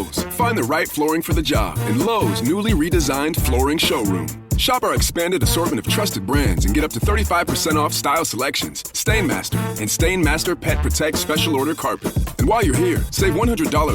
Lowe's. Find the right flooring for the job in Lowe's newly redesigned flooring showroom. Shop our expanded assortment of trusted brands and get up to 35% off style selections, Stainmaster, and Stainmaster Pet Protect Special Order Carpet. And while you're here, save $100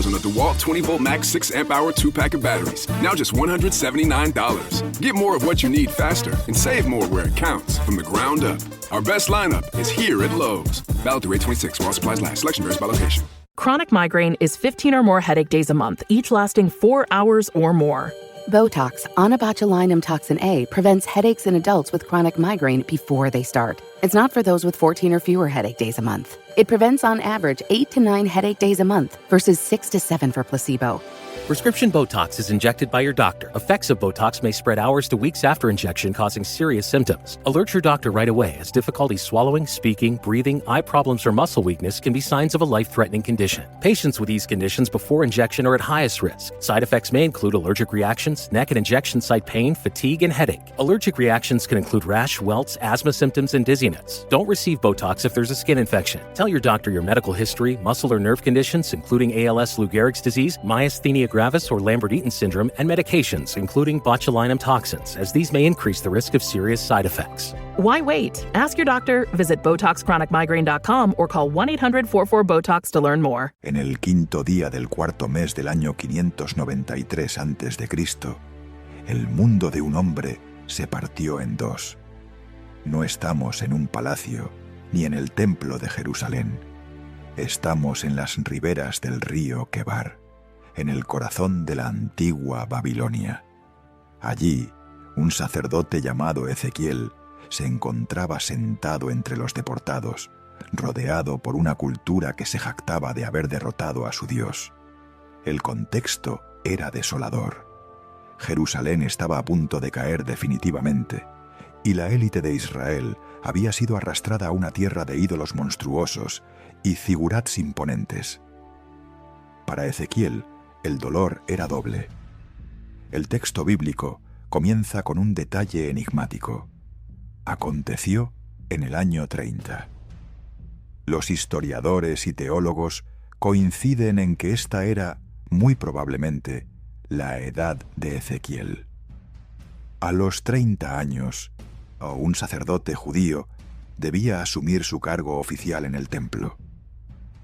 on a DeWalt 20-volt max 6-amp-hour 2-pack of batteries. Now just $179. Get more of what you need faster and save more where it counts from the ground up. Our best lineup is here at Lowe's. Valid through 8/26 while supplies last. Selection varies by location. Chronic migraine is 15 or more headache days a month, each lasting 4 hours or more. Botox, onabotulinum toxin A, prevents headaches in adults with chronic migraine before they start. It's not for those with 14 or fewer headache days a month. It prevents on average 8 to 9 headache days a month versus 6 to 7 for placebo. Prescription Botox is injected by your doctor. Effects of Botox may spread hours to weeks after injection, causing serious symptoms. Alert your doctor right away, as difficulty swallowing, speaking, breathing, eye problems, or muscle weakness can be signs of a life-threatening condition. Patients with these conditions before injection are at highest risk. Side effects may include allergic reactions, neck and injection site pain, fatigue, and headache. Allergic reactions can include rash, welts, asthma symptoms, and dizziness. Don't receive Botox if there's a skin infection. Tell your doctor your medical history, muscle or nerve conditions, including ALS, Lou Gehrig's disease, myasthenia gravis, or Lambert-Eaton syndrome, and medications, including botulinum toxins, as these may increase the risk of serious side effects. Why wait? Ask your doctor, visit BotoxChronicMigraine.com or call 1-800-44-BOTOX to learn more. En el quinto día del cuarto mes del año 593 a.C., el mundo de un hombre se partió en dos. No estamos en un palacio ni en el templo de Jerusalén. Estamos en las riberas del río Quebar, en el corazón de la antigua Babilonia. Allí, un sacerdote llamado Ezequiel se encontraba sentado entre los deportados, rodeado por una cultura que se jactaba de haber derrotado a su Dios. El contexto era desolador. Jerusalén estaba a punto de caer definitivamente, y la élite de Israel había sido arrastrada a una tierra de ídolos monstruosos y zigurats imponentes. Para Ezequiel, el dolor era doble. El texto bíblico comienza con un detalle enigmático. Aconteció en el año 30. Los historiadores y teólogos coinciden en que esta era, muy probablemente, la edad de Ezequiel. A los 30 años, un sacerdote judío debía asumir su cargo oficial en el templo.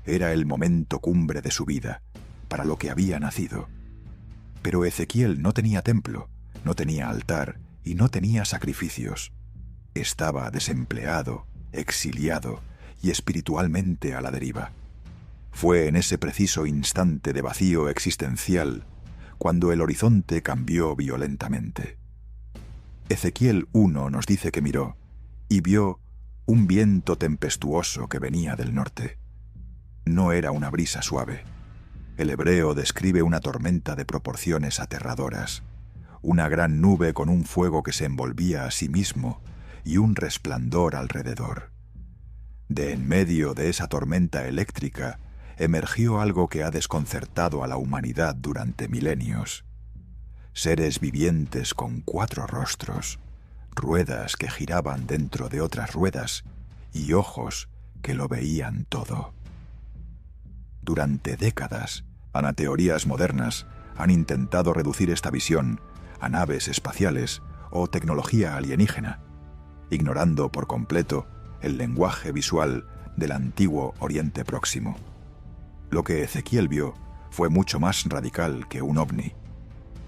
Era el momento cumbre de su vida, para lo que había nacido. Pero Ezequiel no tenía templo, no tenía altar y no tenía sacrificios. Estaba desempleado, exiliado y espiritualmente a la deriva. Fue en ese preciso instante de vacío existencial cuando el horizonte cambió violentamente. Ezequiel 1 nos dice que miró y vio un viento tempestuoso que venía del norte. No era una brisa suave. El hebreo describe una tormenta de proporciones aterradoras, una gran nube con un fuego que se envolvía a sí mismo y un resplandor alrededor. De en medio de esa tormenta eléctrica emergió algo que ha desconcertado a la humanidad durante milenios. Seres vivientes con 4 rostros, ruedas que giraban dentro de otras ruedas y ojos que lo veían todo. Durante décadas, anateorías modernas han intentado reducir esta visión a naves espaciales o tecnología alienígena, ignorando por completo el lenguaje visual del antiguo Oriente Próximo. Lo que Ezequiel vio fue mucho más radical que un ovni.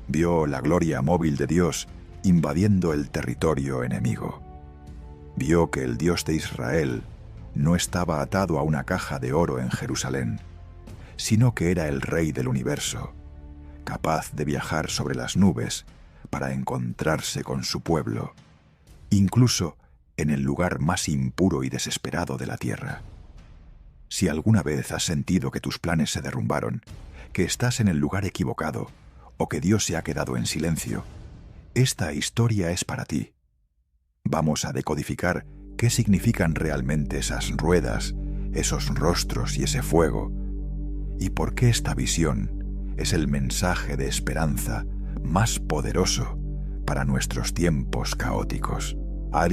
Vio la gloria móvil de Dios invadiendo el territorio enemigo. Vio que el Dios de Israel no estaba atado a una caja de oro en Jerusalén, sino que era el Rey del universo, capaz de viajar sobre las nubes para encontrarse con su pueblo, incluso en el lugar más impuro y desesperado de la tierra. Si alguna vez has sentido que tus planes se derrumbaron, que estás en el lugar equivocado o que Dios se ha quedado en silencio, esta historia es para ti. Vamos a decodificar qué significan realmente esas ruedas, esos rostros y ese fuego, y por qué esta visión es el mensaje de esperanza más poderoso para nuestros tiempos caóticos.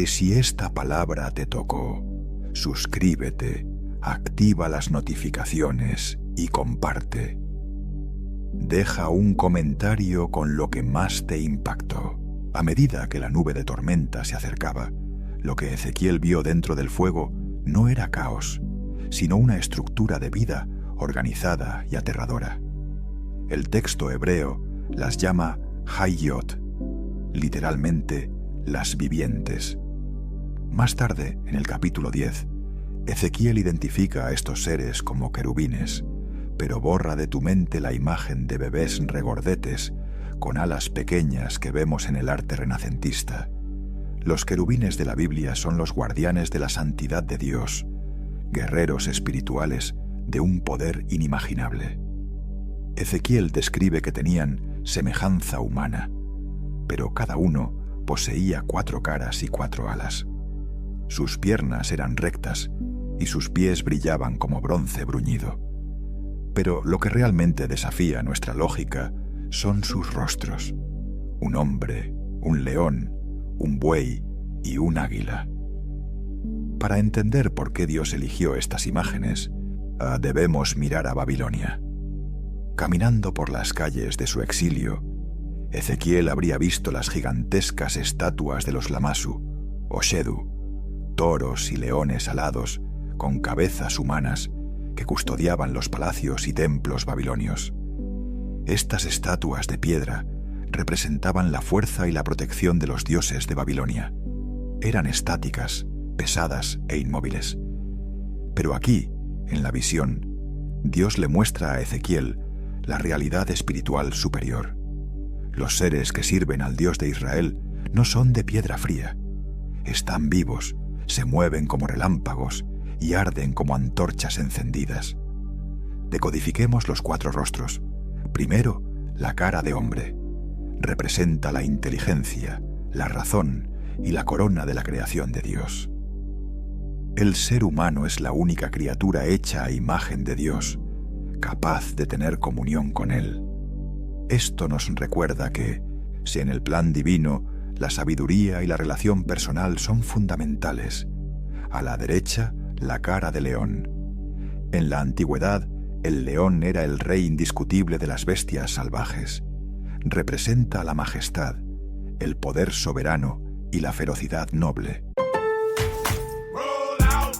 Si esta palabra te tocó, suscríbete, activa las notificaciones y comparte. Deja un comentario con lo que más te impactó. A medida que la nube de tormenta se acercaba, lo que Ezequiel vio dentro del fuego no era caos, sino una estructura de vida organizada y aterradora. El texto hebreo las llama Hayot, literalmente las vivientes. Más tarde, en el capítulo 10, Ezequiel identifica a estos seres como querubines, pero borra de tu mente la imagen de bebés regordetes con alas pequeñas que vemos en el arte renacentista. Los querubines de la Biblia son los guardianes de la santidad de Dios, guerreros espirituales de un poder inimaginable. Ezequiel describe que tenían semejanza humana, pero cada uno poseía 4 caras y 4 alas. Sus piernas eran rectas y sus pies brillaban como bronce bruñido. Pero lo que realmente desafía nuestra lógica son sus rostros: un hombre, un león, un buey y un águila. Para entender por qué Dios eligió estas imágenes, debemos mirar a Babilonia. Caminando por las calles de su exilio, Ezequiel habría visto las gigantescas estatuas de los Lamassu, o Shedu, toros y leones alados con cabezas humanas que custodiaban los palacios y templos babilonios. Estas estatuas de piedra representaban la fuerza y la protección de los dioses de Babilonia. Eran estáticas, pesadas e inmóviles. Pero aquí, en la visión, Dios le muestra a Ezequiel la realidad espiritual superior. Los seres que sirven al Dios de Israel no son de piedra fría. Están vivos, se mueven como relámpagos y arden como antorchas encendidas. Decodifiquemos los 4 rostros. Primero, la cara de hombre. Representa la inteligencia, la razón y la corona de la creación de Dios. El ser humano es la única criatura hecha a imagen de Dios, capaz de tener comunión con Él. Esto nos recuerda que, si en el plan divino la sabiduría y la relación personal son fundamentales, a la derecha, la cara de león. En la antigüedad, el león era el rey indiscutible de las bestias salvajes. Representa la majestad, el poder soberano y la ferocidad noble.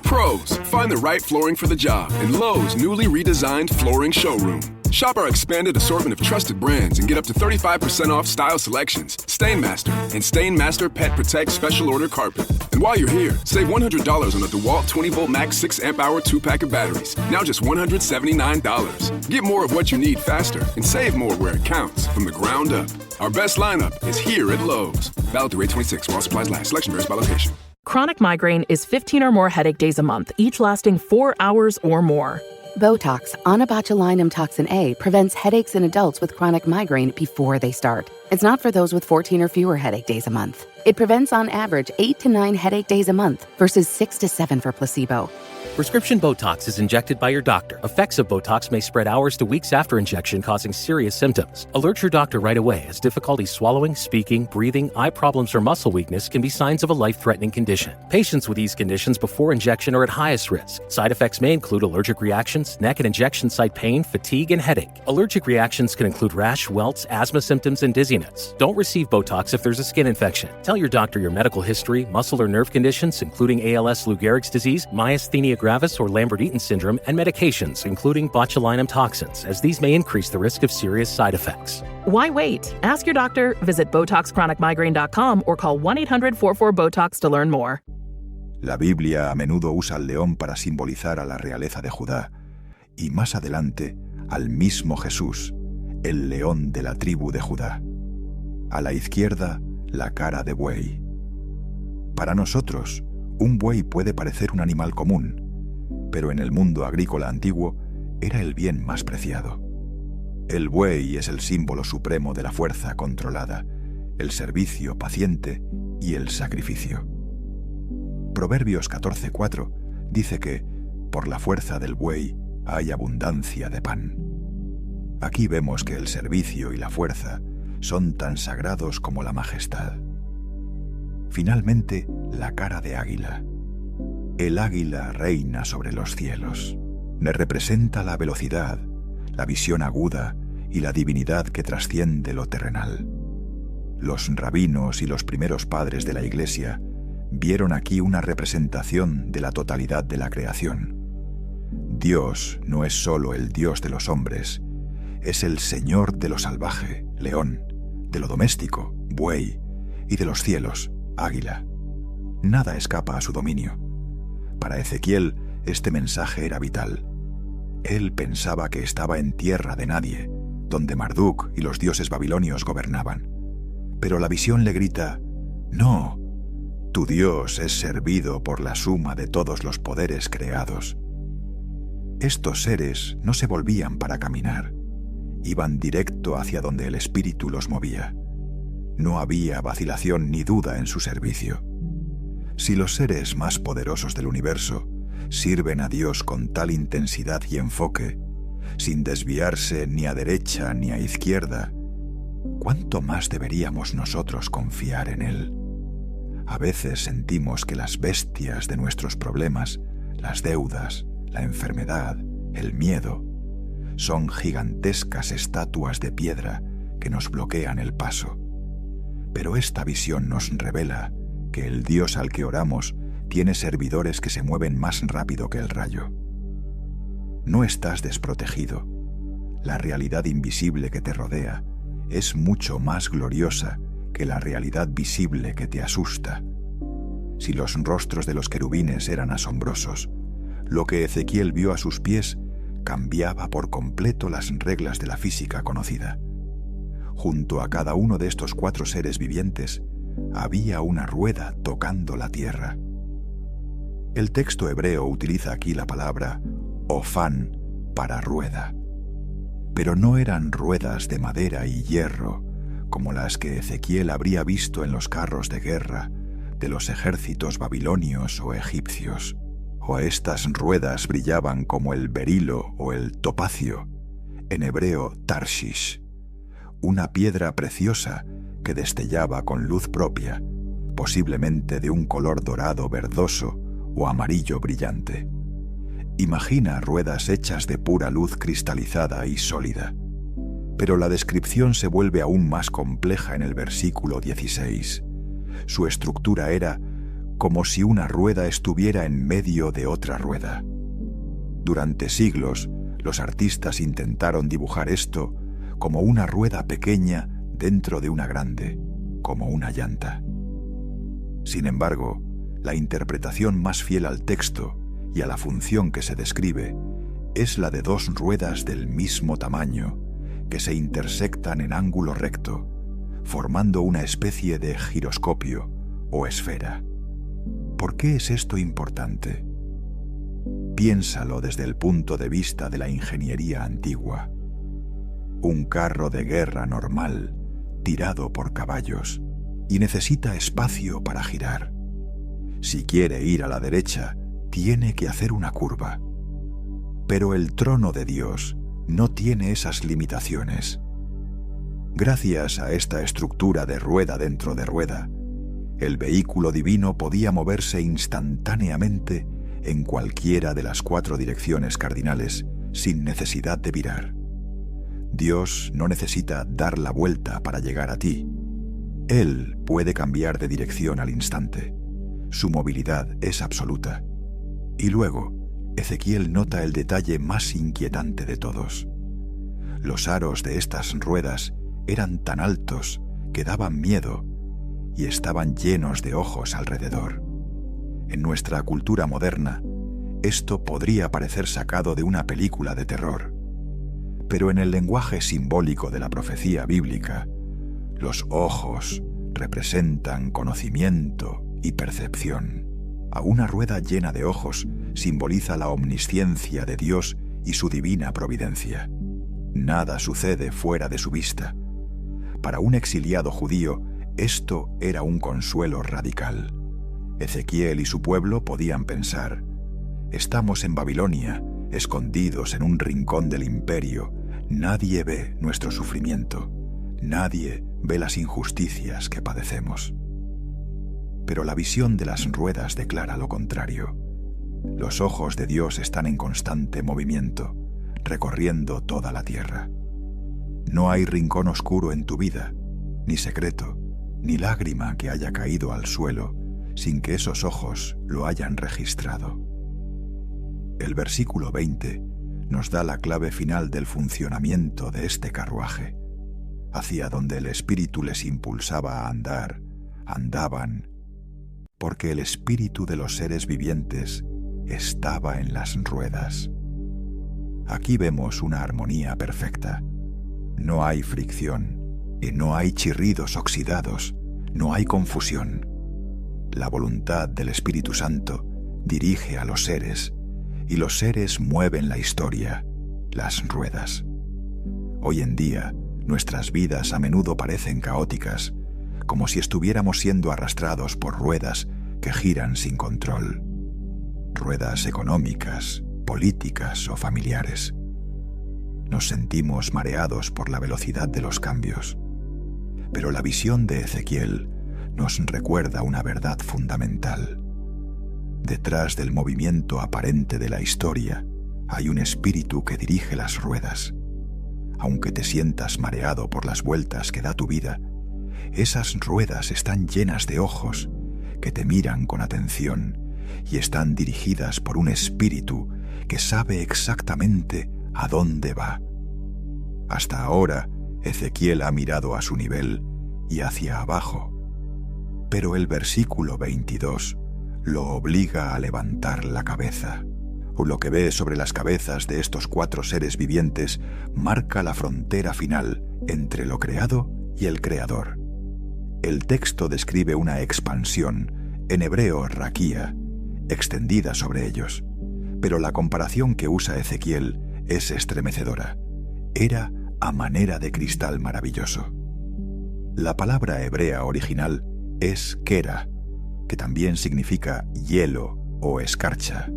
Pros, find the right flooring for the job in Lowe's newly redesigned flooring showroom. Shop our expanded assortment of trusted brands and get up to 35% off style selections, StainMaster, and StainMaster Pet Protect Special Order Carpet. And while you're here, save $100 on the DeWalt 20-volt Max 6-amp-hour 2-pack of batteries, now just $179. Get more of what you need faster and save more where it counts, from the ground up. Our best lineup is here at Lowe's. Valid through 8/26 while supplies last. Selection varies by location. Chronic migraine is 15 or more headache days a month, each lasting 4 hours or more. Botox, onabotulinum toxin A, prevents headaches in adults with chronic migraine before they start. It's not for those with 14 or fewer headache days a month. It prevents on average 8 to 9 headache days a month versus 6 to 7 for placebo. Prescription Botox is injected by your doctor. Effects of Botox may spread hours to weeks after injection, causing serious symptoms. Alert your doctor right away, as difficulty swallowing, speaking, breathing, eye problems, or muscle weakness can be signs of a life-threatening condition. Patients with these conditions before injection are at highest risk. Side effects may include allergic reactions, neck and injection site pain, fatigue, and headache. Allergic reactions can include rash, welts, asthma symptoms, and dizziness. Don't receive Botox if there's a skin infection. Tell your doctor your medical history, muscle or nerve conditions, including ALS, Lou Gehrig's disease, myasthenia gravis, or Lambert-Eaton syndrome, and medications, including botulinum toxins, as these may increase the risk of serious side effects. Why wait? Ask your doctor, visit BotoxChronicMigraine.com, or call 1-800-44-BOTOX to learn more. La Biblia a menudo usa al león para simbolizar a la realeza de Judá, y más adelante al mismo Jesús, el león de la tribu de Judá. A la izquierda, la cara de buey. Para nosotros, un buey puede parecer un animal común, pero en el mundo agrícola antiguo era el bien más preciado. El buey es el símbolo supremo de la fuerza controlada, el servicio paciente y el sacrificio. Proverbios 14:4 dice que, por la fuerza del buey hay abundancia de pan. Aquí vemos que el servicio y la fuerza son tan sagrados como la majestad. Finalmente, la cara de águila. El águila reina sobre los cielos. Le representa la velocidad, la visión aguda y la divinidad que trasciende lo terrenal. Los rabinos y los primeros padres de la Iglesia vieron aquí una representación de la totalidad de la creación. Dios no es solo el Dios de los hombres, es el Señor de lo salvaje, león, de lo doméstico, buey, y de los cielos, águila. Nada escapa a su dominio. Para Ezequiel, este mensaje era vital. Él pensaba que estaba en tierra de nadie, donde Marduk y los dioses babilonios gobernaban. Pero la visión le grita: «No, tu Dios es servido por la suma de todos los poderes creados». Estos seres no se volvían para caminar, iban directo hacia donde el espíritu los movía. No había vacilación ni duda en su servicio. Si los seres más poderosos del universo sirven a Dios con tal intensidad y enfoque, sin desviarse ni a derecha ni a izquierda, ¿cuánto más deberíamos nosotros confiar en Él? A veces sentimos que las bestias de nuestros problemas, las deudas, la enfermedad, el miedo, son gigantescas estatuas de piedra que nos bloquean el paso. Pero esta visión nos revela que el Dios al que oramos tiene servidores que se mueven más rápido que el rayo. No estás desprotegido. La realidad invisible que te rodea es mucho más gloriosa que la realidad visible que te asusta. Si los rostros de los querubines eran asombrosos, lo que Ezequiel vio a sus pies cambiaba por completo las reglas de la física conocida. Junto a cada uno de estos 4 seres vivientes había una rueda tocando la tierra. El texto hebreo utiliza aquí la palabra ofán para rueda. Pero no eran ruedas de madera y hierro como las que Ezequiel habría visto en los carros de guerra de los ejércitos babilonios o egipcios. O estas ruedas brillaban como el berilo o el topacio, en hebreo tarshish, una piedra preciosa que destellaba con luz propia, posiblemente de un color dorado verdoso o amarillo brillante. Imagina ruedas hechas de pura luz cristalizada y sólida. Pero la descripción se vuelve aún más compleja en el versículo 16. Su estructura era como si una rueda estuviera en medio de otra rueda. Durante siglos, los artistas intentaron dibujar esto como una rueda pequeña dentro de una grande, como una llanta. Sin embargo, la interpretación más fiel al texto y a la función que se describe es la de 2 ruedas del mismo tamaño que se intersectan en ángulo recto, formando una especie de giroscopio o esfera. ¿Por qué es esto importante? Piénsalo desde el punto de vista de la ingeniería antigua. Un carro de guerra normal, tirado por caballos, y necesita espacio para girar. Si quiere ir a la derecha, tiene que hacer una curva. Pero el trono de Dios no tiene esas limitaciones. Gracias a esta estructura de rueda dentro de rueda, el vehículo divino podía moverse instantáneamente en cualquiera de las 4 direcciones cardinales sin necesidad de virar. Dios no necesita dar la vuelta para llegar a ti. Él puede cambiar de dirección al instante. Su movilidad es absoluta. Y luego, Ezequiel nota el detalle más inquietante de todos. Los aros de estas ruedas eran tan altos que daban miedo y estaban llenos de ojos alrededor. En nuestra cultura moderna, esto podría parecer sacado de una película de terror. Pero en el lenguaje simbólico de la profecía bíblica, los ojos representan conocimiento y percepción. A una rueda llena de ojos simboliza la omnisciencia de Dios y su divina providencia. Nada sucede fuera de su vista. Para un exiliado judío, esto era un consuelo radical. Ezequiel y su pueblo podían pensar: estamos en Babilonia, escondidos en un rincón del imperio. Nadie ve nuestro sufrimiento. Nadie ve las injusticias que padecemos. Pero la visión de las ruedas declara lo contrario. Los ojos de Dios están en constante movimiento, recorriendo toda la tierra. No hay rincón oscuro en tu vida, ni secreto, ni lágrima que haya caído al suelo sin que esos ojos lo hayan registrado. El versículo 20 nos da la clave final del funcionamiento de este carruaje. Hacia donde el Espíritu les impulsaba a andar, andaban, porque el espíritu de los seres vivientes estaba en las ruedas. Aquí vemos una armonía perfecta. No hay fricción y no hay chirridos oxidados, no hay confusión. La voluntad del Espíritu Santo dirige a los seres y los seres mueven la historia, las ruedas. Hoy en día, nuestras vidas a menudo parecen caóticas, como si estuviéramos siendo arrastrados por ruedas que giran sin control. Ruedas económicas, políticas o familiares. Nos sentimos mareados por la velocidad de los cambios. Pero la visión de Ezequiel nos recuerda una verdad fundamental. Detrás del movimiento aparente de la historia hay un espíritu que dirige las ruedas. Aunque te sientas mareado por las vueltas que da tu vida, esas ruedas están llenas de ojos que te miran con atención y están dirigidas por un espíritu que sabe exactamente a dónde va. Hasta ahora, Ezequiel ha mirado a su nivel y hacia abajo, pero el versículo 22 lo obliga a levantar la cabeza. Lo que ve sobre las cabezas de estos 4 seres vivientes marca la frontera final entre lo creado y el Creador. El texto describe una expansión, en hebreo raquía, extendida sobre ellos, pero la comparación que usa Ezequiel es estremecedora. Era a manera de cristal maravilloso. La palabra hebrea original es kera, que también significa hielo o escarcha,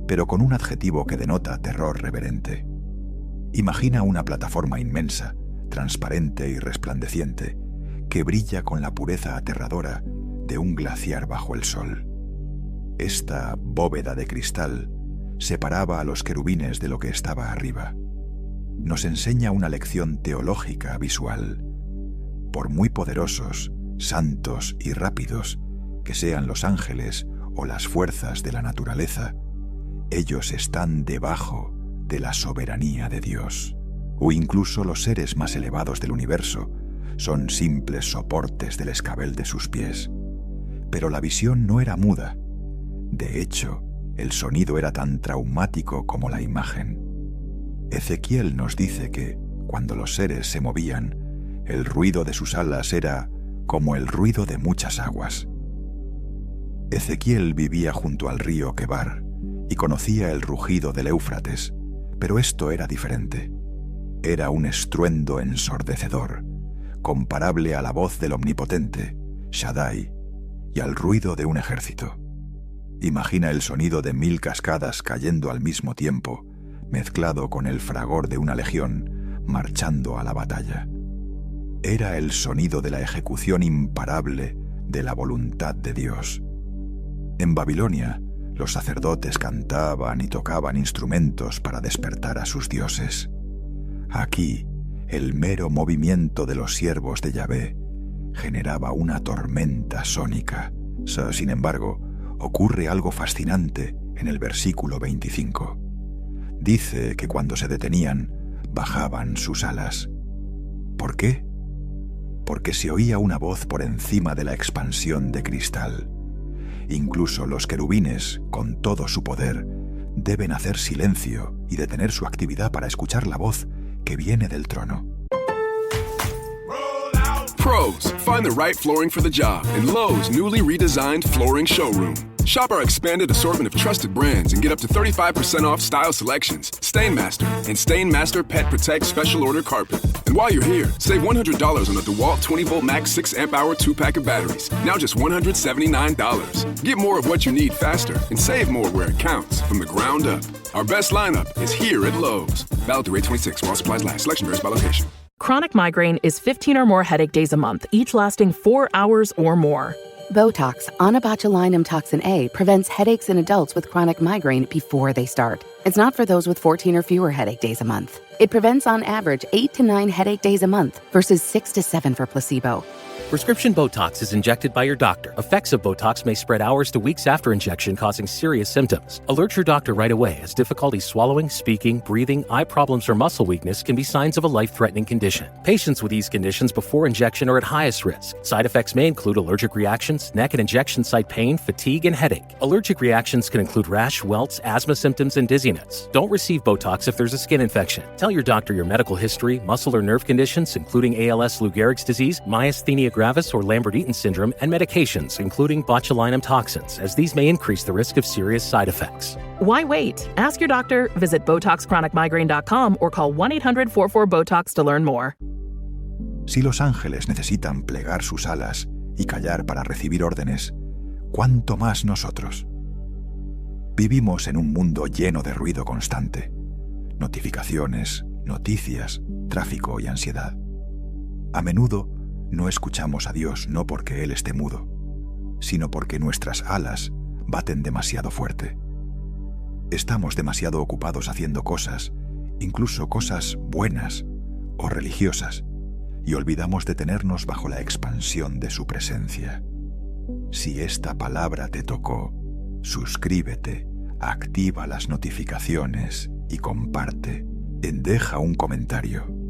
pero con un adjetivo que denota terror reverente. Imagina una plataforma inmensa, transparente y resplandeciente, que brilla con la pureza aterradora de un glaciar bajo el sol. Esta bóveda de cristal separaba a los querubines de lo que estaba arriba. Nos enseña una lección teológica visual. Por muy poderosos, santos y rápidos que sean los ángeles o las fuerzas de la naturaleza, ellos están debajo de la soberanía de Dios. O incluso los seres más elevados del universo son simples soportes del escabel de sus pies. Pero la visión no era muda. De hecho, el sonido era tan traumático como la imagen. Ezequiel nos dice que, cuando los seres se movían, el ruido de sus alas era como el ruido de muchas aguas. Ezequiel vivía junto al río Quebar y conocía el rugido del Éufrates, pero esto era diferente. Era un estruendo ensordecedor, comparable a la voz del Omnipotente, Shaddai, y al ruido de un ejército. Imagina el sonido de 1000 cascadas cayendo al mismo tiempo, mezclado con el fragor de una legión marchando a la batalla. Era el sonido de la ejecución imparable de la voluntad de Dios. En Babilonia, los sacerdotes cantaban y tocaban instrumentos para despertar a sus dioses. Aquí, el mero movimiento de los siervos de Yahvé generaba una tormenta sónica. Sin embargo, ocurre algo fascinante en el versículo 25. Dice que cuando se detenían, bajaban sus alas. ¿Por qué? Porque se oía una voz por encima de la expansión de cristal. Incluso los querubines, con todo su poder, deben hacer silencio y detener su actividad para escuchar la voz que viene del trono. Pros, find the right flooring for the job in Lowe's newly redesigned flooring showroom. Shop our expanded assortment of trusted brands and get up to 35% off style selections, StainMaster, and StainMaster Pet Protect Special Order Carpet. And while you're here, save $100 on a DeWalt 20-volt max 6-amp-hour 2-pack of batteries. Now just $179. Get more of what you need faster and save more where it counts from the ground up. Our best lineup is here at Lowe's. Valid through 8/26 while supplies last. Selection varies by location. Chronic migraine is 15 or more headache days a month, each lasting 4 hours or more. Botox, onabotulinum toxin A, prevents headaches in adults with chronic migraine before they start. It's not for those with 14 or fewer headache days a month. It prevents on average 8 to 9 headache days a month versus 6 to 7 for placebo. Prescription Botox is injected by your doctor. Effects of Botox may spread hours to weeks after injection, causing serious symptoms. Alert your doctor right away, as difficulty swallowing, speaking, breathing, eye problems, or muscle weakness can be signs of a life-threatening condition. Patients with these conditions before injection are at highest risk. Side effects may include allergic reactions, neck and injection site pain, fatigue, and headache. Allergic reactions can include rash, welts, asthma symptoms, and dizziness. Don't receive Botox if there's a skin infection. Tell your doctor your medical history, muscle or nerve conditions, including ALS, Lou Gehrig's disease, myasthenia gravis, or Lambert-Eaton syndrome, and medications, including botulinum toxins, as these may increase the risk of serious side effects. Why wait? Ask your doctor, visit BotoxChronicMigraine.com or call 1-800-44-BOTOX to learn more. Si los ángeles necesitan plegar sus alas y callar para recibir órdenes, ¿cuánto más nosotros? Vivimos en un mundo lleno de ruido constante, notificaciones, noticias, tráfico y ansiedad. A menudo no escuchamos a Dios no porque Él esté mudo, sino porque nuestras alas baten demasiado fuerte. Estamos demasiado ocupados haciendo cosas, incluso cosas buenas o religiosas, y olvidamos detenernos bajo la expansión de su presencia. Si esta palabra te tocó, suscríbete, activa las notificaciones y comparte. Deja un comentario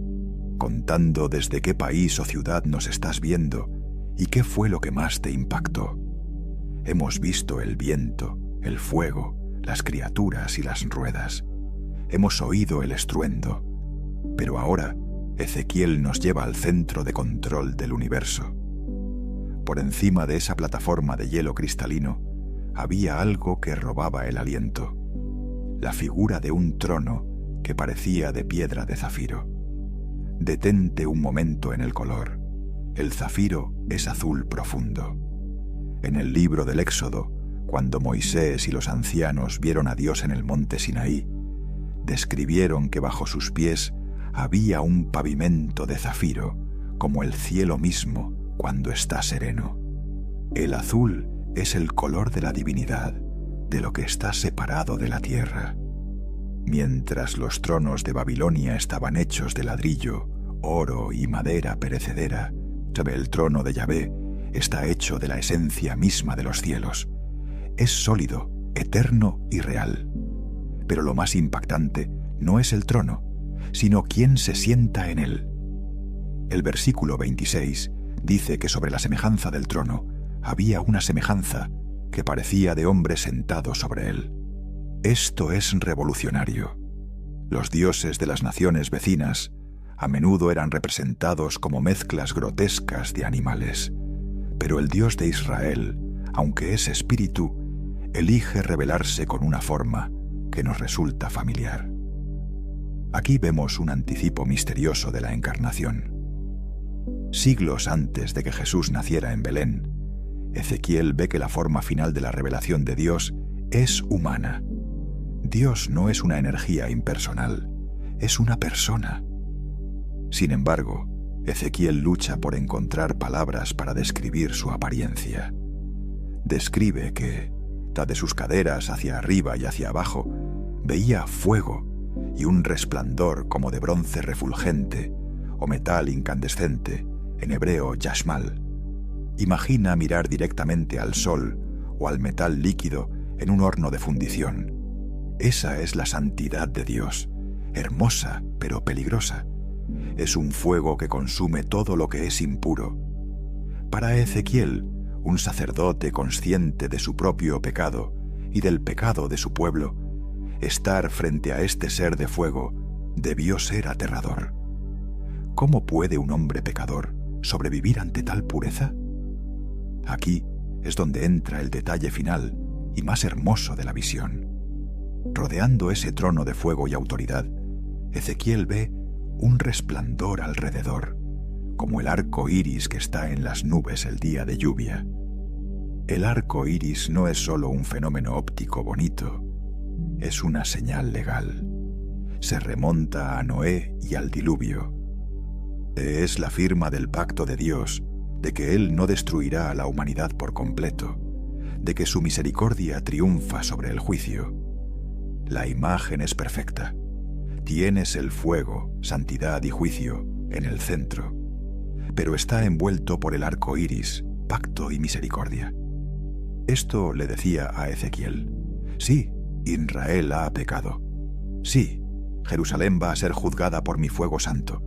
contando desde qué país o ciudad nos estás viendo y qué fue lo que más te impactó. Hemos visto el viento, el fuego, las criaturas y las ruedas. Hemos oído el estruendo. Pero ahora Ezequiel nos lleva al centro de control del universo. Por encima de esa plataforma de hielo cristalino había algo que robaba el aliento. La figura de un trono que parecía de piedra de zafiro. Detente un momento en el color. El zafiro es azul profundo. En el libro del Éxodo, cuando Moisés y los ancianos vieron a Dios en el monte Sinaí, describieron que bajo sus pies había un pavimento de zafiro, como el cielo mismo cuando está sereno. El azul es el color de la divinidad, de lo que está separado de la tierra. Mientras los tronos de Babilonia estaban hechos de ladrillo, oro y madera perecedera, el trono de Yahvé está hecho de la esencia misma de los cielos. Es sólido, eterno y real. Pero lo más impactante no es el trono, sino quién se sienta en él. El versículo 26 dice que sobre la semejanza del trono había una semejanza que parecía de hombre sentado sobre él. Esto es revolucionario. Los dioses de las naciones vecinas a menudo eran representados como mezclas grotescas de animales, pero el Dios de Israel, aunque es espíritu, elige revelarse con una forma que nos resulta familiar. Aquí vemos un anticipo misterioso de la encarnación. Siglos antes de que Jesús naciera en Belén, Ezequiel ve que la forma final de la revelación de Dios es humana. Dios no es una energía impersonal, es una persona. Sin embargo, Ezequiel lucha por encontrar palabras para describir su apariencia. Describe que, de sus caderas hacia arriba y hacia abajo, veía fuego y un resplandor como de bronce refulgente o metal incandescente, en hebreo yashmal. Imagina mirar directamente al sol o al metal líquido en un horno de fundición. Esa es la santidad de Dios, hermosa pero peligrosa. Es un fuego que consume todo lo que es impuro. Para Ezequiel, un sacerdote consciente de su propio pecado y del pecado de su pueblo, estar frente a este ser de fuego debió ser aterrador. ¿Cómo puede un hombre pecador sobrevivir ante tal pureza? Aquí es donde entra el detalle final y más hermoso de la visión. Rodeando ese trono de fuego y autoridad, Ezequiel ve un resplandor alrededor, como el arco iris que está en las nubes el día de lluvia. El arco iris no es solo un fenómeno óptico bonito, es una señal legal. Se remonta a Noé y al diluvio. Es la firma del pacto de Dios de que Él no destruirá a la humanidad por completo, de que su misericordia triunfa sobre el juicio. La imagen es perfecta. Tienes el fuego, santidad y juicio en el centro, pero está envuelto por el arco iris, pacto y misericordia. Esto le decía a Ezequiel: sí, Israel ha pecado. Sí, Jerusalén va a ser juzgada por mi fuego santo.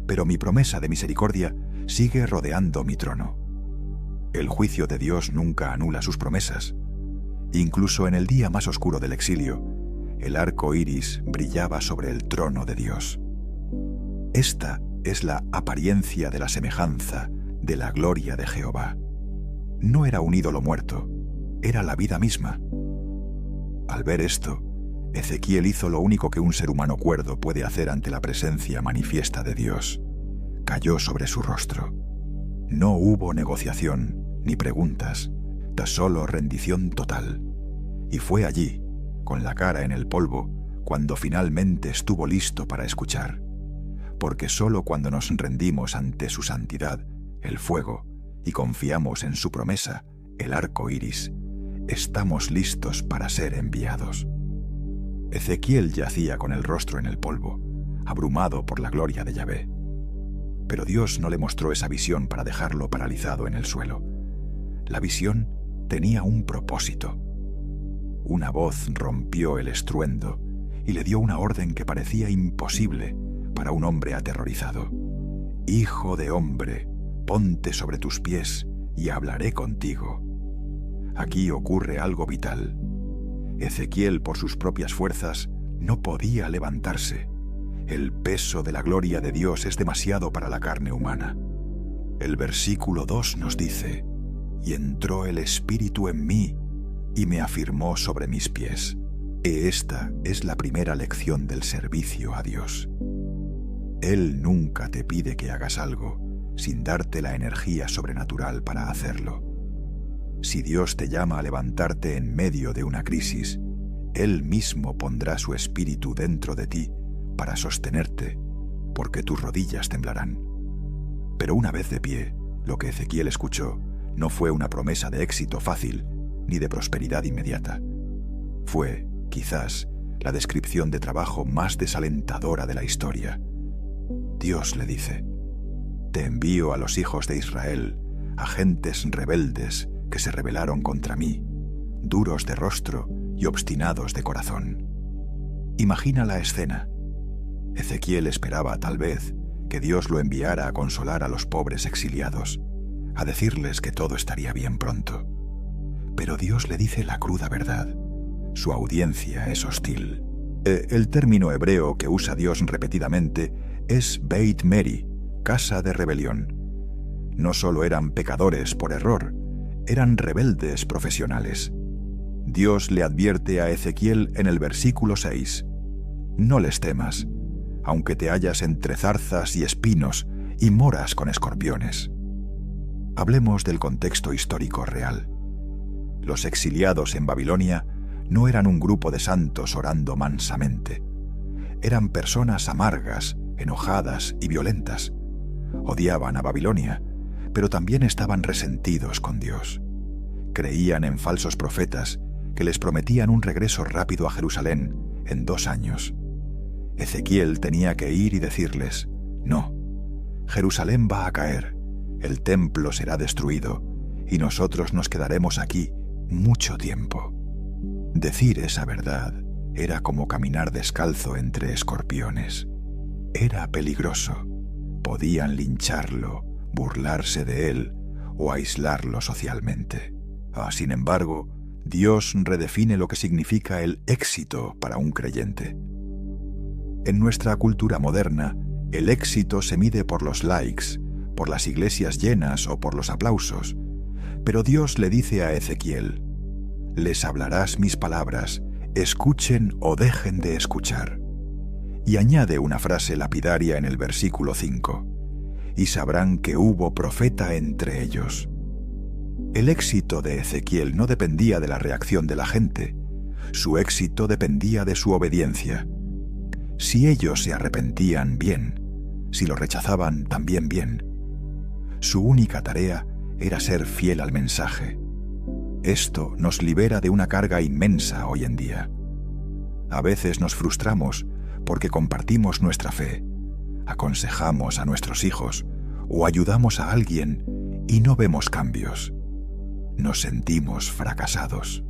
Pero mi promesa de misericordia sigue rodeando mi trono. El juicio de Dios nunca anula sus promesas. Incluso en el día más oscuro del exilio, el arco iris brillaba sobre el trono de Dios. Esta es la apariencia de la semejanza de la gloria de Jehová. No era un ídolo muerto, era la vida misma. Al ver esto, Ezequiel hizo lo único que un ser humano cuerdo puede hacer ante la presencia manifiesta de Dios. Cayó sobre su rostro. No hubo negociación ni preguntas, tan solo rendición total. Y fue allí, con la cara en el polvo, cuando finalmente estuvo listo para escuchar. Porque solo cuando nos rendimos ante su santidad, el fuego, y confiamos en su promesa, el arco iris, estamos listos para ser enviados. Ezequiel yacía con el rostro en el polvo, abrumado por la gloria de Yahvé. Pero Dios no le mostró esa visión para dejarlo paralizado en el suelo. La visión tenía un propósito. Una voz rompió el estruendo y le dio una orden que parecía imposible para un hombre aterrorizado. Hijo de hombre, ponte sobre tus pies y hablaré contigo. Aquí ocurre algo vital. Ezequiel, por sus propias fuerzas, no podía levantarse. El peso de la gloria de Dios es demasiado para la carne humana. El versículo 2 nos dice: y entró el Espíritu en mí y me afirmó sobre mis pies. Esta es la primera lección del servicio a Dios. Él nunca te pide que hagas algo sin darte la energía sobrenatural para hacerlo. Si Dios te llama a levantarte en medio de una crisis, Él mismo pondrá su espíritu dentro de ti para sostenerte, porque tus rodillas temblarán. Pero una vez de pie, lo que Ezequiel escuchó no fue una promesa de éxito fácil ni de prosperidad inmediata. Fue, quizás, la descripción de trabajo más desalentadora de la historia. Dios le dice: te envío a los hijos de Israel, a gentes rebeldes que se rebelaron contra mí, duros de rostro y obstinados de corazón. Imagina la escena. Ezequiel esperaba, tal vez, que Dios lo enviara a consolar a los pobres exiliados, a decirles que todo estaría bien pronto. Pero Dios le dice la cruda verdad. Su audiencia es hostil. El término hebreo que usa Dios repetidamente es Beit Meri, casa de rebelión. No solo eran pecadores por error, eran rebeldes profesionales. Dios le advierte a Ezequiel en el versículo 6: no les temas, aunque te hallas entre zarzas y espinos y moras con escorpiones. Hablemos del contexto histórico real. Los exiliados en Babilonia no eran un grupo de santos orando mansamente. Eran personas amargas, enojadas y violentas. Odiaban a Babilonia, pero también estaban resentidos con Dios. Creían en falsos profetas que les prometían un regreso rápido a Jerusalén en 2 años. Ezequiel tenía que ir y decirles: no, Jerusalén va a caer, el templo será destruido y nosotros nos quedaremos aquí mucho tiempo. Decir esa verdad era como caminar descalzo entre escorpiones. Era peligroso. Podían lincharlo, burlarse de él o aislarlo socialmente. Sin embargo, Dios redefine lo que significa el éxito para un creyente. En nuestra cultura moderna, el éxito se mide por los likes, por las iglesias llenas o por los aplausos. Pero Dios le dice a Ezequiel: les hablarás mis palabras, escuchen o dejen de escuchar. Y añade una frase lapidaria en el versículo 5: y sabrán que hubo profeta entre ellos. El éxito de Ezequiel no dependía de la reacción de la gente. Su éxito dependía de su obediencia. Si ellos se arrepentían, bien. Si lo rechazaban, también bien. Su única tarea era ser fiel al mensaje. Esto nos libera de una carga inmensa hoy en día. A veces nos frustramos porque compartimos nuestra fe, aconsejamos a nuestros hijos o ayudamos a alguien y no vemos cambios. Nos sentimos fracasados.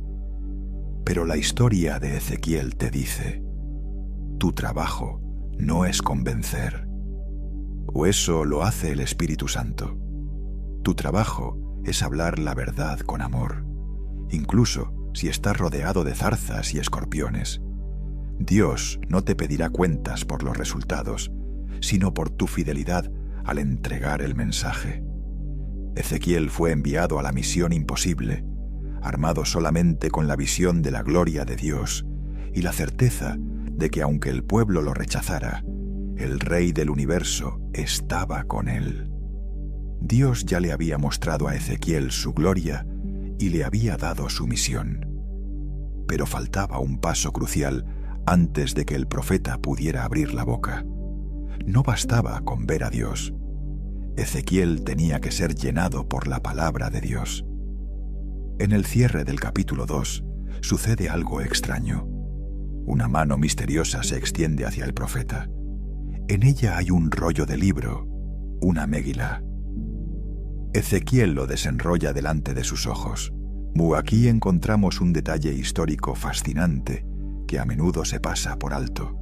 Pero la historia de Ezequiel te dice: tu trabajo no es convencer. O eso lo hace el Espíritu Santo. Tu trabajo es hablar la verdad con amor, incluso si estás rodeado de zarzas y escorpiones. Dios no te pedirá cuentas por los resultados, sino por tu fidelidad al entregar el mensaje. Ezequiel fue enviado a la misión imposible, armado solamente con la visión de la gloria de Dios y la certeza de que aunque el pueblo lo rechazara, el Rey del universo estaba con él. Dios ya le había mostrado a Ezequiel su gloria y le había dado su misión. Pero faltaba un paso crucial antes de que el profeta pudiera abrir la boca. No bastaba con ver a Dios. Ezequiel tenía que ser llenado por la palabra de Dios. En el cierre del capítulo 2 sucede algo extraño. Una mano misteriosa se extiende hacia el profeta. En ella hay un rollo de libro, una Megilá. Ezequiel lo desenrolla delante de sus ojos. Aquí encontramos un detalle histórico fascinante que a menudo se pasa por alto.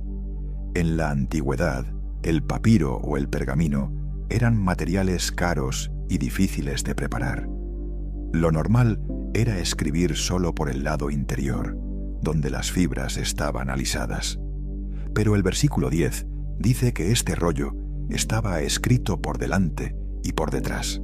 En la antigüedad, el papiro o el pergamino eran materiales caros y difíciles de preparar. Lo normal era escribir solo por el lado interior, donde las fibras estaban alisadas. Pero el versículo 10 dice que este rollo estaba escrito por delante y por detrás.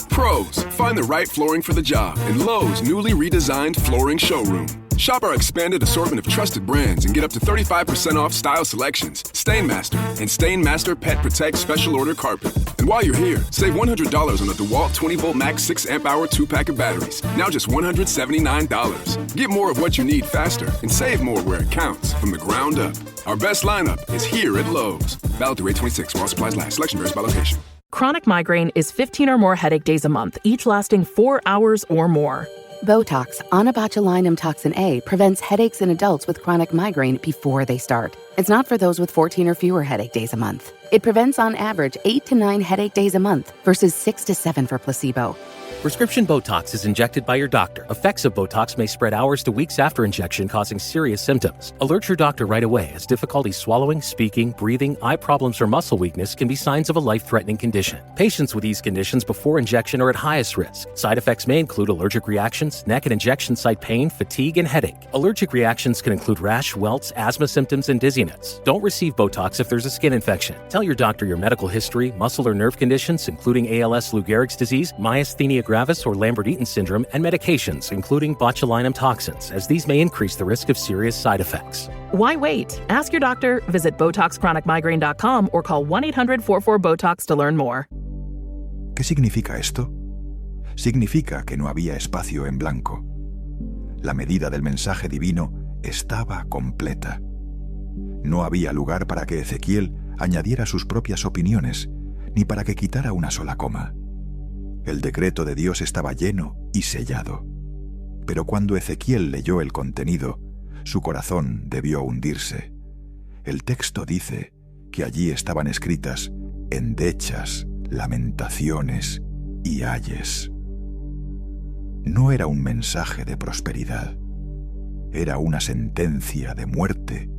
Pros, find the right flooring for the job in Lowe's newly redesigned flooring showroom. Shop our expanded assortment of trusted brands and get up to 35% off style selections, StainMaster, and StainMaster Pet Protect Special Order Carpet. And while you're here, save $100 on the DeWalt 20-volt Max 6-amp-hour 2-pack of batteries. Now just $179. Get more of what you need faster and save more where it counts from the ground up. Our best lineup is here at Lowe's. Valid through 8/26 while supplies last. Selection varies by location. Chronic migraine is 15 or more headache days a month, each lasting 4 hours or more. Botox, onabotulinum toxin A, prevents headaches in adults with chronic migraine before they start. It's not for those with 14 or fewer headache days a month. It prevents on average 8 to 9 headache days a month versus 6 to 7 for placebo. Prescription Botox is injected by your doctor. Effects of Botox may spread hours to weeks after injection, causing serious symptoms. Alert your doctor right away, as difficulty swallowing, speaking, breathing, eye problems, or muscle weakness can be signs of a life-threatening condition. Patients with these conditions before injection are at highest risk. Side effects may include allergic reactions, neck and injection site pain, fatigue, and headache. Allergic reactions can include rash, welts, asthma symptoms, and dizziness. Don't receive Botox if there's a skin infection. Tell your doctor your medical history, muscle or nerve conditions, including ALS, Lou Gehrig's disease, myasthenia gravis, or Lambert-Eaton syndrome, and medications, including botulinum toxins, as these may increase the risk of serious side effects. Why wait? Ask your doctor, visit BotoxChronicMigraine.com or call 1-800-44-BOTOX to learn more. ¿Qué significa esto? Significa que no había espacio en blanco. La medida del mensaje divino estaba completa. No había lugar para que Ezequiel añadiera sus propias opiniones, ni para que quitara una sola coma. El decreto de Dios estaba lleno y sellado. Pero cuando Ezequiel leyó el contenido, su corazón debió hundirse. El texto dice que allí estaban escritas endechas, lamentaciones y ayes. No era un mensaje de prosperidad. Era una sentencia de muerte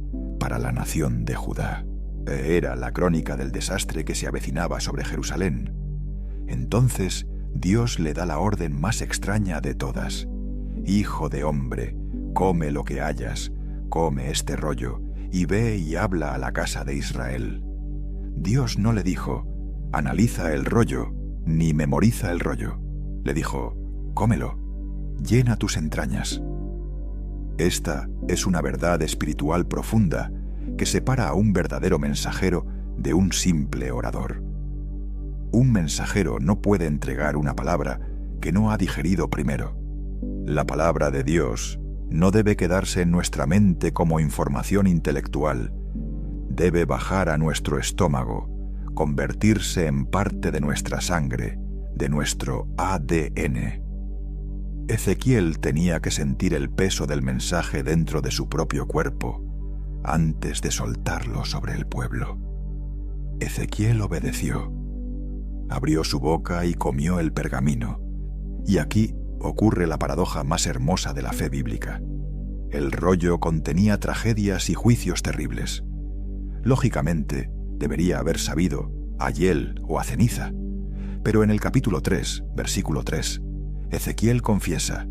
para la nación de Judá. Era la crónica del desastre que se avecinaba sobre Jerusalén. Entonces, Dios le da la orden más extraña de todas. Hijo de hombre, come lo que hayas, come este rollo, y ve y habla a la casa de Israel. Dios no le dijo, analiza el rollo, ni memoriza el rollo. Le dijo, cómelo, llena tus entrañas. Esta es una verdad espiritual profunda que separa a un verdadero mensajero de un simple orador. Un mensajero no puede entregar una palabra que no ha digerido primero. La palabra de Dios no debe quedarse en nuestra mente como información intelectual. Debe bajar a nuestro estómago, convertirse en parte de nuestra sangre, de nuestro ADN. Ezequiel tenía que sentir el peso del mensaje dentro de su propio cuerpo antes de soltarlo sobre el pueblo. Ezequiel obedeció. Abrió su boca y comió el pergamino. Y aquí ocurre la paradoja más hermosa de la fe bíblica. El rollo contenía tragedias y juicios terribles. Lógicamente, debería haber sabido a hiel o a ceniza. Pero en el capítulo 3, versículo 3, Ezequiel confiesa: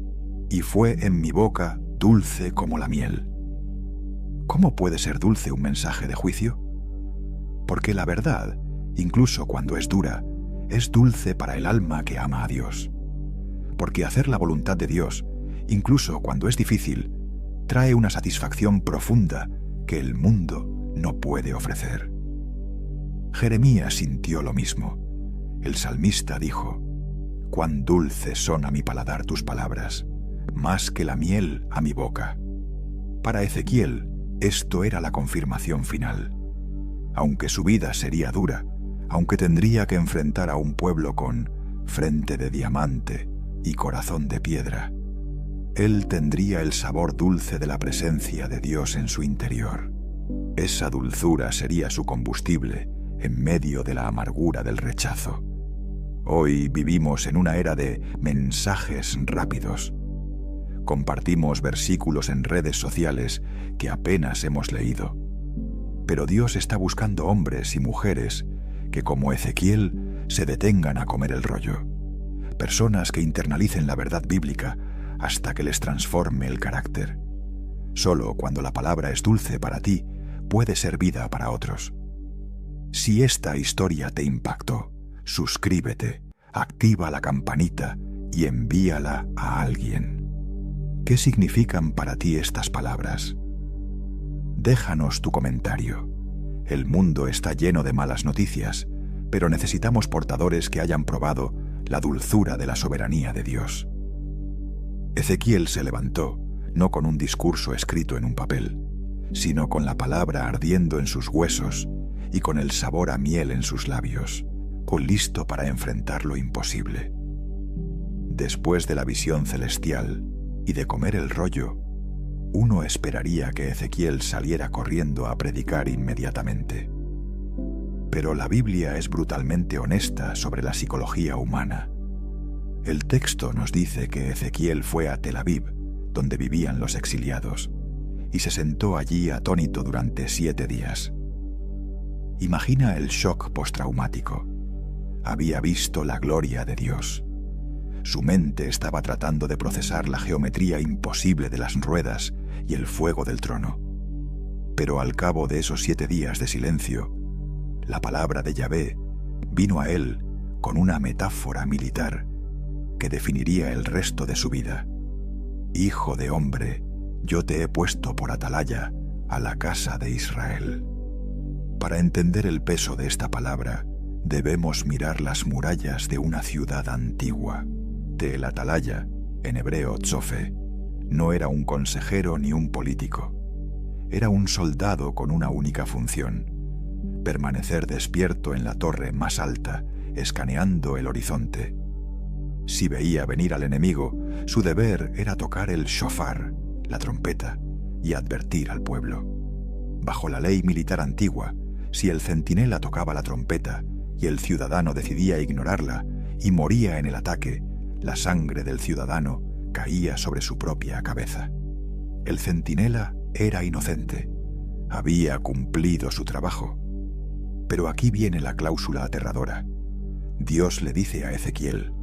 «Y fue en mi boca dulce como la miel». ¿Cómo puede ser dulce un mensaje de juicio? Porque la verdad, incluso cuando es dura, es dulce para el alma que ama a Dios. Porque hacer la voluntad de Dios, incluso cuando es difícil, trae una satisfacción profunda que el mundo no puede ofrecer. Jeremías sintió lo mismo. El salmista dijo: «Cuán dulces son a mi paladar tus palabras, más que la miel a mi boca». Para Ezequiel, esto era la confirmación final. Aunque su vida sería dura, aunque tendría que enfrentar a un pueblo con frente de diamante y corazón de piedra, él tendría el sabor dulce de la presencia de Dios en su interior. Esa dulzura sería su combustible en medio de la amargura del rechazo. Hoy vivimos en una era de mensajes rápidos. Compartimos versículos en redes sociales que apenas hemos leído. Pero Dios está buscando hombres y mujeres que, como Ezequiel, se detengan a comer el rollo. Personas que internalicen la verdad bíblica hasta que les transforme el carácter. Solo cuando la palabra es dulce para ti, puede ser vida para otros. Si esta historia te impactó, suscríbete, activa la campanita y envíala a alguien. ¿Qué significan para ti estas palabras? Déjanos tu comentario. El mundo está lleno de malas noticias, pero necesitamos portadores que hayan probado la dulzura de la soberanía de Dios. Ezequiel se levantó, no con un discurso escrito en un papel, sino con la palabra ardiendo en sus huesos y con el sabor a miel en sus labios, listo para enfrentar lo imposible. Después de la visión celestial y de comer el rollo, uno esperaría que Ezequiel saliera corriendo a predicar inmediatamente. Pero la Biblia es brutalmente honesta sobre la psicología humana. El texto nos dice que Ezequiel fue a Tel Aviv, donde vivían los exiliados, y se sentó allí atónito durante 7 días. Imagina el shock postraumático. Había visto la gloria de Dios. Su mente estaba tratando de procesar la geometría imposible de las ruedas y el fuego del trono. Pero al cabo de esos 7 días de silencio, la palabra de Yahvé vino a él con una metáfora militar que definiría el resto de su vida. Hijo de hombre, yo te he puesto por atalaya a la casa de Israel. Para entender el peso de esta palabra, debemos mirar las murallas de una ciudad antigua. El atalaya, en hebreo tzofe, no era un consejero ni un político. Era un soldado con una única función: permanecer despierto en la torre más alta, escaneando el horizonte. Si veía venir al enemigo, su deber era tocar el shofar, la trompeta, y advertir al pueblo. Bajo la ley militar antigua, si el centinela tocaba la trompeta y el ciudadano decidía ignorarla y moría en el ataque, la sangre del ciudadano caía sobre su propia cabeza. El centinela era inocente. Había cumplido su trabajo. Pero aquí viene la cláusula aterradora. Dios le dice a Ezequiel: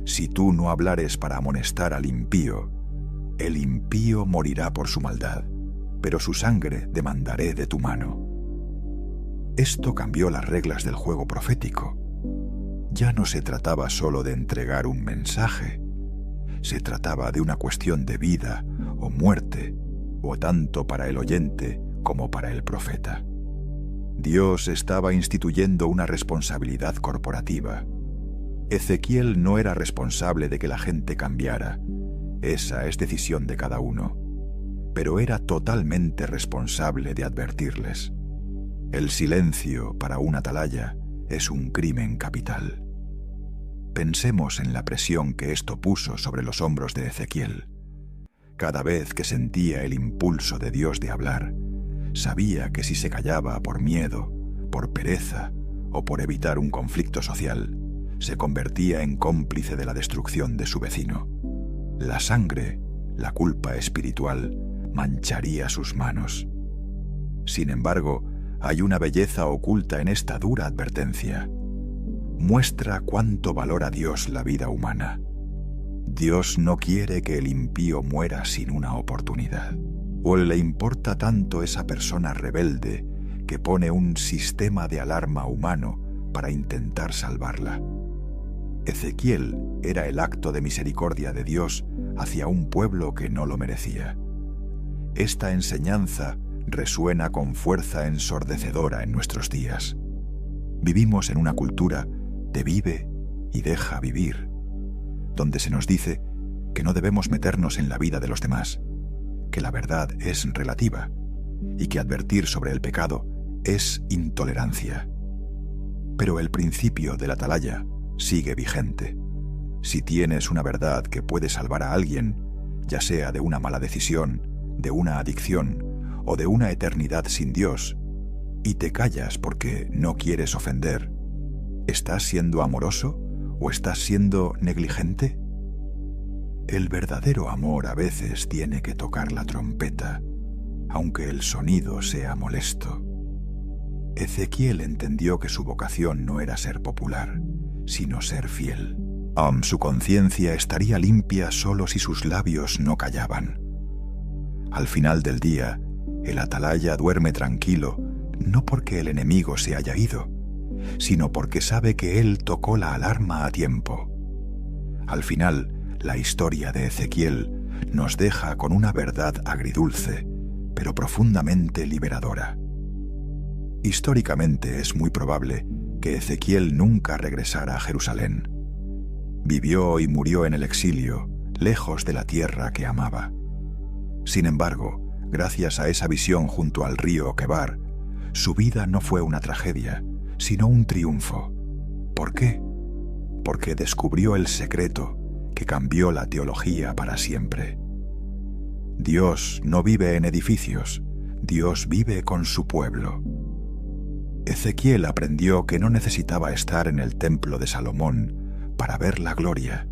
si tú no hablares para amonestar al impío, el impío morirá por su maldad, pero su sangre demandaré de tu mano. Esto cambió las reglas del juego profético. Ya no se trataba solo de entregar un mensaje, se trataba de una cuestión de vida o muerte, o tanto para el oyente como para el profeta. Dios estaba instituyendo una responsabilidad corporativa. Ezequiel no era responsable de que la gente cambiara, esa es decisión de cada uno, pero era totalmente responsable de advertirles. El silencio para un atalaya es un crimen capital. Pensemos en la presión que esto puso sobre los hombros de Ezequiel. Cada vez que sentía el impulso de Dios de hablar, sabía que si se callaba por miedo, por pereza o por evitar un conflicto social, se convertía en cómplice de la destrucción de su vecino. La sangre, la culpa espiritual, mancharía sus manos. Sin embargo, hay una belleza oculta en esta dura advertencia. Muestra cuánto valora Dios la vida humana. Dios no quiere que el impío muera sin una oportunidad. ¿O le importa tanto esa persona rebelde que pone un sistema de alarma humano para intentar salvarla? Ezequiel era el acto de misericordia de Dios hacia un pueblo que no lo merecía. Esta enseñanza resuena con fuerza ensordecedora en nuestros días. Vivimos en una cultura de vive y deja vivir, donde se nos dice que no debemos meternos en la vida de los demás, que la verdad es relativa y que advertir sobre el pecado es intolerancia. Pero el principio de la atalaya sigue vigente. Si tienes una verdad que puede salvar a alguien, ya sea de una mala decisión, de una adicción o de una eternidad sin Dios, y te callas porque no quieres ofender, ¿estás siendo amoroso o estás siendo negligente? El verdadero amor a veces tiene que tocar la trompeta, aunque el sonido sea molesto. Ezequiel entendió que su vocación no era ser popular, sino ser fiel. Su conciencia estaría limpia solo si sus labios no callaban. Al final del día, el atalaya duerme tranquilo, no porque el enemigo se haya ido, sino porque sabe que él tocó la alarma a tiempo. Al final, la historia de Ezequiel nos deja con una verdad agridulce, pero profundamente liberadora. Históricamente es muy probable que Ezequiel nunca regresara a Jerusalén. Vivió y murió en el exilio, lejos de la tierra que amaba. Sin embargo, gracias a esa visión junto al río Quebar, su vida no fue una tragedia, sino un triunfo. ¿Por qué? Porque descubrió el secreto que cambió la teología para siempre. Dios no vive en edificios, Dios vive con su pueblo. Ezequiel aprendió que no necesitaba estar en el templo de Salomón para ver la gloria.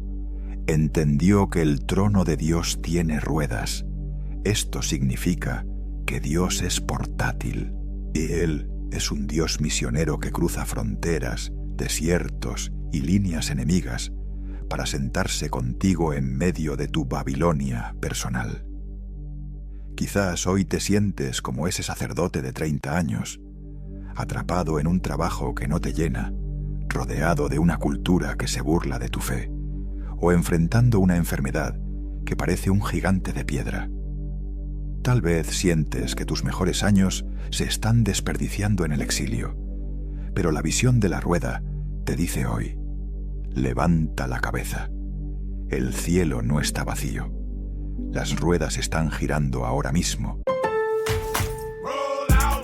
Entendió que el trono de Dios tiene ruedas. Esto significa que Dios es portátil y Él es un Dios misionero que cruza fronteras, desiertos y líneas enemigas para sentarse contigo en medio de tu Babilonia personal. Quizás hoy te sientes como ese sacerdote de 30 años, atrapado en un trabajo que no te llena, rodeado de una cultura que se burla de tu fe, o enfrentando una enfermedad que parece un gigante de piedra. Tal vez sientes que tus mejores años se están desperdiciando en el exilio, pero la visión de la rueda te dice hoy: levanta la cabeza. El cielo no está vacío. Las ruedas están girando ahora mismo.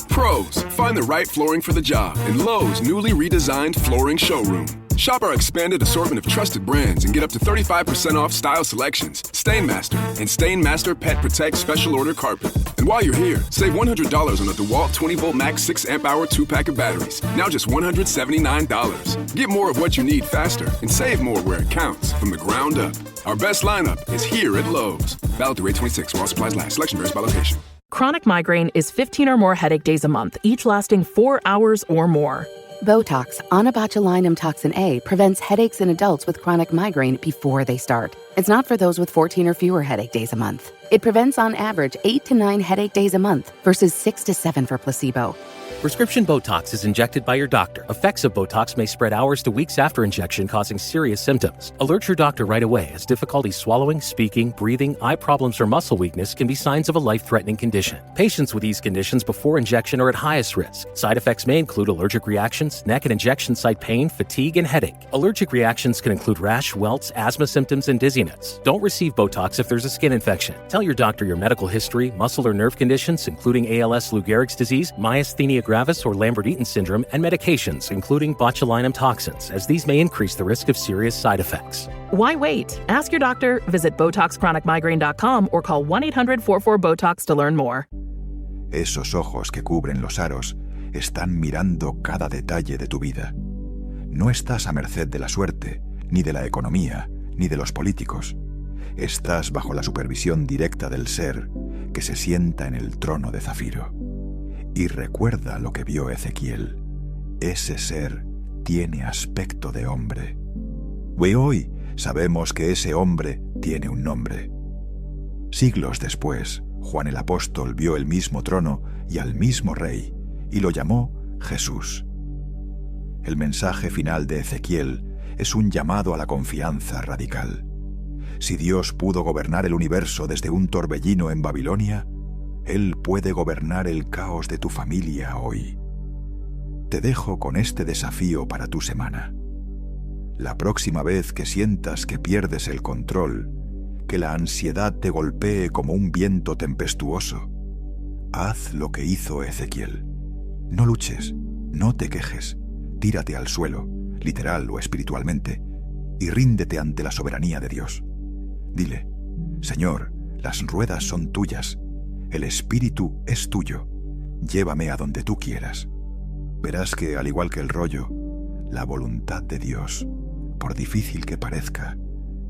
Pros, find the right flooring for the job in Lowe's newly redesigned flooring showroom. Shop our expanded assortment of trusted brands and get up to 35% off style selections, StainMaster, and StainMaster Pet Protect Special Order Carpet. And while you're here, save $100 on the DeWalt 20-volt max 6 amp hour 2-pack of batteries, now just $179. Get more of what you need faster and save more where it counts, from the ground up. Our best lineup is here at Lowe's. Valid through 8/26 while supplies last. Selection varies by location. Chronic migraine is 15 or more headache days a month, each lasting 4 hours or more. Botox, onabotulinum toxin A, prevents headaches in adults with chronic migraine before they start. It's not for those with 14 or fewer headache days a month. It prevents on average 8 to 9 headache days a month versus 6 to 7 for placebo. Prescription Botox is injected by your doctor. Effects of Botox may spread hours to weeks after injection, causing serious symptoms. Alert your doctor right away, as difficulty swallowing, speaking, breathing, eye problems, or muscle weakness can be signs of a life-threatening condition. Patients with these conditions before injection are at highest risk. Side effects may include allergic reactions, neck and injection site pain, fatigue, and headache. Allergic reactions can include rash, welts, asthma symptoms, and dizziness. Don't receive Botox if there's a skin infection. Tell your doctor your medical history, muscle or nerve conditions, including ALS, Lou Gehrig's disease, myasthenia gravis or Lambert-Eaton syndrome, and medications, including botulinum toxins, as these may increase the risk of serious side effects. Why wait? Ask your doctor, visit BotoxChronicMigraine.com or call 1-800-44-BOTOX to learn more. Esos ojos que cubren los aros están mirando cada detalle de tu vida. No estás a merced de la suerte, ni de la economía, ni de los políticos. Estás bajo la supervisión directa del Ser que se sienta en el trono de zafiro. Y recuerda lo que vio Ezequiel. Ese Ser tiene aspecto de hombre. Y hoy sabemos que ese hombre tiene un nombre. Siglos después, Juan el Apóstol vio el mismo trono y al mismo Rey, y lo llamó Jesús. El mensaje final de Ezequiel es un llamado a la confianza radical. Si Dios pudo gobernar el universo desde un torbellino en Babilonia, Él puede gobernar el caos de tu familia hoy. Te dejo con este desafío para tu semana. La próxima vez que sientas que pierdes el control, que la ansiedad te golpee como un viento tempestuoso, haz lo que hizo Ezequiel. No luches, no te quejes, tírate al suelo, literal o espiritualmente, y ríndete ante la soberanía de Dios. Dile: Señor, las ruedas son tuyas, el espíritu es tuyo, llévame a donde tú quieras. Verás que, al igual que el rollo, la voluntad de Dios, por difícil que parezca,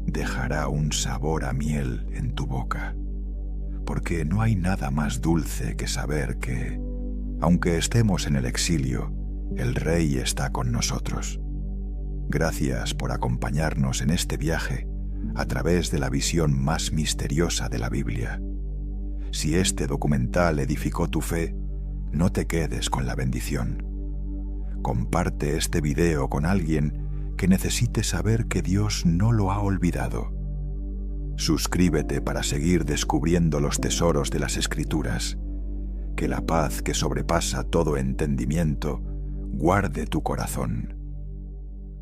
dejará un sabor a miel en tu boca. Porque no hay nada más dulce que saber que, aunque estemos en el exilio, el Rey está con nosotros. Gracias por acompañarnos en este viaje a través de la visión más misteriosa de la Biblia. Si este documental edificó tu fe, no te quedes con la bendición. Comparte este video con alguien que necesite saber que Dios no lo ha olvidado. Suscríbete para seguir descubriendo los tesoros de las Escrituras. Que la paz que sobrepasa todo entendimiento guarde tu corazón.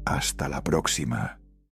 Hasta la próxima.